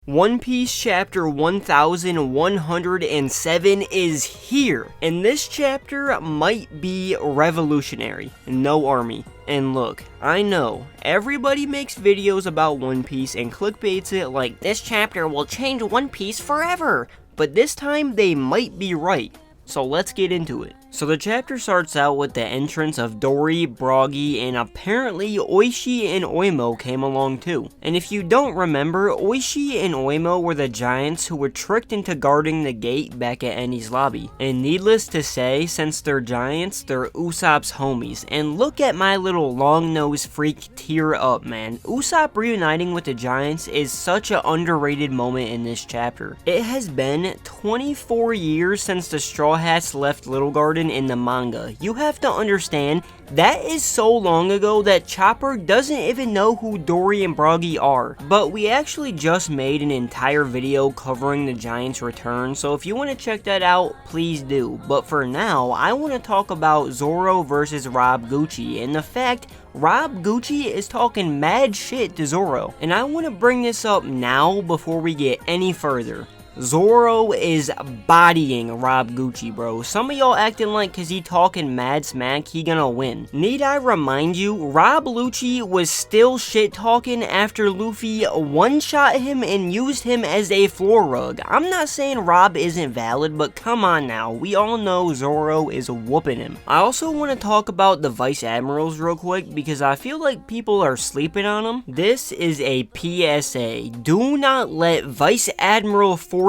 One Piece chapter 1107 is here, and this chapter might be revolutionary. No army. And look, I know, everybody makes videos about One Piece and clickbaits it like, this chapter will change One Piece forever, but this time they might be right. So let's get into it. So the chapter starts out with the entrance of Dory, Broggy, and apparently Oishi and Oimo came along too. And if you don't remember, Oishi and Oimo were the giants who were tricked into guarding the gate back at Eni's lobby. And needless to say, since they're giants, they're Usopp's homies. And look at my little long-nosed freak tear up, man. Usopp reuniting with the giants is such an underrated moment in this chapter. It has been 24 years since the Straw Hats left Little Garden in the manga. You have to understand, that is so long ago that Chopper doesn't even know who Dory and Broggy are. But we actually just made an entire video covering the Giants' return, so if you want to check that out, please do. But for now, I want to talk about Zoro versus Rob Gucci, and the fact Rob Gucci is talking mad shit to Zoro. And I want to bring this up now before we get any further. Zoro is bodying Rob Gucci, bro. Some of y'all acting like cause he talking mad smack, he gonna win. Need I remind you, Rob Lucci was still shit talking after Luffy one-shot him and used him as a floor rug. I'm not saying Rob isn't valid, but come on now, we all know Zoro is whooping him. I also want to talk about the Vice Admirals real quick because I feel like people are sleeping on them. This is a PSA. Do not let Vice Admiral Foreskin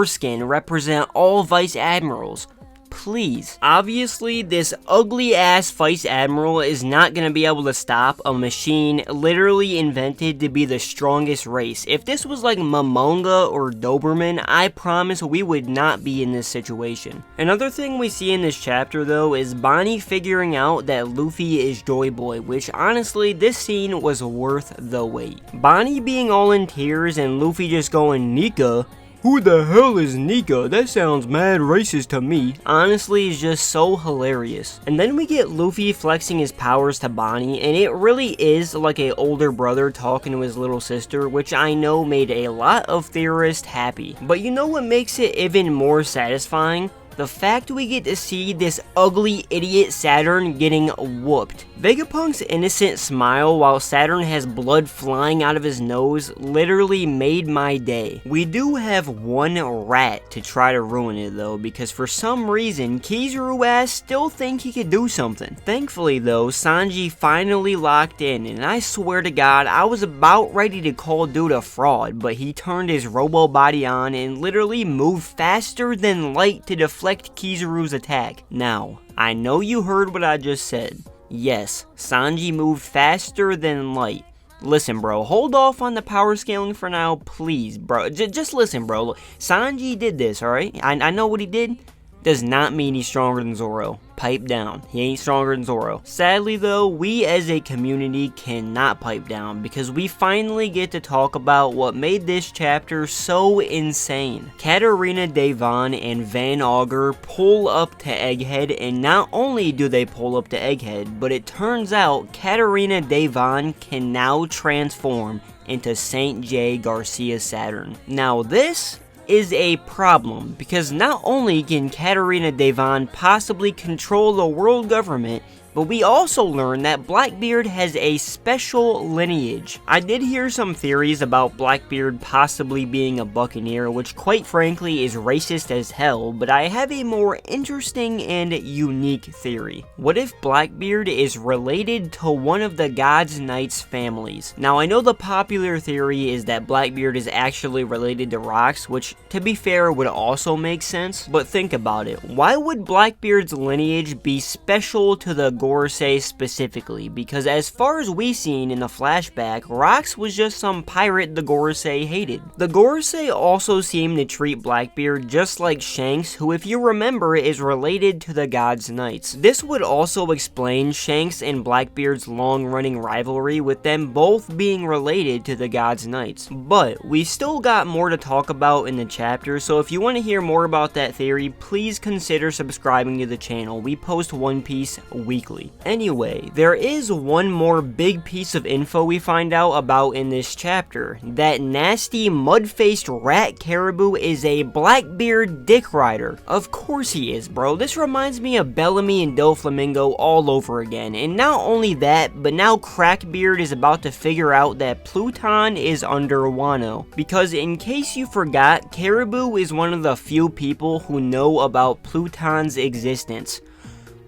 represent all Vice Admirals. Please. Obviously, this ugly ass Vice Admiral is not gonna be able to stop a machine literally invented to be the strongest race. If this was like Momonga or Doberman, I promise we would not be in this situation. Another thing we see in this chapter though is Bonnie figuring out that Luffy is Joy Boy, which honestly, this scene was worth the wait. Bonnie being all in tears and Luffy just going, Nika? Who the hell is Nika? That sounds mad racist to me. Honestly, it's just so hilarious. And then we get Luffy flexing his powers to Bonnie, and it really is like an older brother talking to his little sister, which I know made a lot of theorists happy. But you know what makes it even more satisfying? The fact we get to see this ugly idiot Saturn getting whooped. Vegapunk's innocent smile while Saturn has blood flying out of his nose literally made my day. We do have one rat to try to ruin it though, because for some reason Kizaru ass still think he could do something. Thankfully though, Sanji finally locked in, and I swear to God I was about ready to call dude a fraud, but he turned his robo body on and literally moved faster than light to deflect Kizaru's attack. Now, I know you heard what I just said. Yes, Sanji moved faster than light. Listen, bro, hold off on the power scaling for now, please, bro. Just listen, bro. Sanji did this, alright? I know what he did. Does not mean he's stronger than Zoro. Pipe down. He ain't stronger than Zoro. Sadly though, we as a community cannot pipe down because we finally get to talk about what made this chapter so insane. Katarina Devon and Van Augur pull up to Egghead, and not only do they pull up to Egghead, but it turns out Katarina Devon can now transform into Saint J. Garcia Saturn. Now this is a problem, because not only can Katarina Devon possibly control the world government, but we also learn that Blackbeard has a special lineage. I did hear some theories about Blackbeard possibly being a buccaneer, which quite frankly is racist as hell, but I have a more interesting and unique theory. What if Blackbeard is related to one of the God's Knights families? Now I know the popular theory is that Blackbeard is actually related to Rocks, which to be fair would also make sense, but think about it. Why would Blackbeard's lineage be special to the Gorosei specifically? Because as far as we seen in the flashback, Rocks was just some pirate the Gorosei hated. The Gorosei also seem to treat Blackbeard just like Shanks, who if you remember is related to the God's Knights. This would also explain Shanks and Blackbeard's long-running rivalry, with them both being related to the God's Knights. But we still got more to talk about in the chapter, so if you want to hear more about that theory, please consider subscribing to the channel. We post One Piece weekly. quickly. Anyway, there is one more big piece of info we find out about in this chapter. That nasty mud-faced rat caribou is a Blackbeard dick rider. Of course he is, bro. This reminds me of Bellamy and Doflamingo all over again. And not only that, but now Crackbeard is about to figure out that Pluton is under Wano. Because in case you forgot, Caribou is one of the few people who know about Pluton's existence.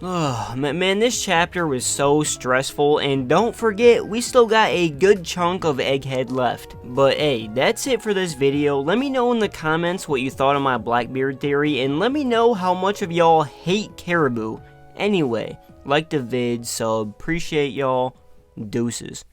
Oh, man, this chapter was so stressful, and don't forget, we still got a good chunk of Egghead left. But hey, that's it for this video. Let me know in the comments what you thought of my Blackbeard theory, and let me know how much of y'all hate Caribou. Anyway, like the vid, sub, appreciate y'all, deuces.